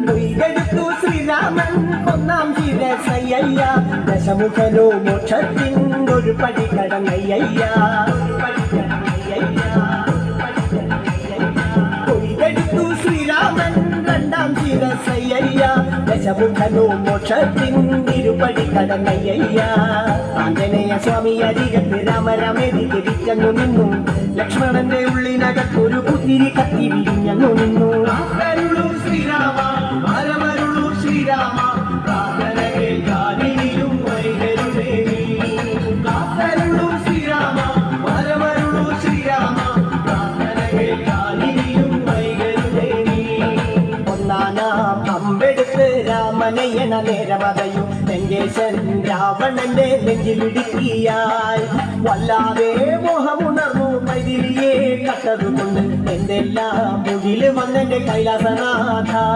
കൊയ്തെടുത്തു ശ്രീരാമൻ ഒന്നാം ശിരസയ്യ ദശമുഖനോ മോക്ഷത്തിൻ ഒരു പടി കടന്നയ്യ കൊയ്തെടുത്തു ശ്രീരാമൻ രണ്ടാം ശിരസയ്യ ദശമുഖനോ മോക്ഷത്തിൻ ഇരുപടി കടന്നയ്യ ആഞ്ജനേയ സ്വാമി അരികത്ത് രാമരമേതി തിരിച്ചങ്ങു നിന്നു ലക്ഷ്മണന്റെ ഉള്ളിനകത്തൊരു പുത്തിരി കത്തി വിരിഞ്ഞങ്ങു നിന്നു ശ്രീരാമ പരമരുളു ശ്രീരാമ പ്രാർത്ഥനകേൾക്കാനിനിയും വൈകരുതേ കാത്തരുളു ശ്രീരാമ പരമരുളു ശ്രീരാമ പ്രാർത്ഥനകേൾക്കാനിനിയും വൈകരുതേ ഒന്നാനാം അമ്പെടുത്ത് രാമനയണ നേരമതയും ലങ്കേശൻ രാവണന്റെ നെഞ്ചിലിടുക്കിയായി വല്ലാതെ മോഹമുണർന്നു മൈതിരിയെ കട്ടതുകൊണ്ട് എന്തെല്ലാം മുകില് വന്നെന്റെ കൈലാസനാഥ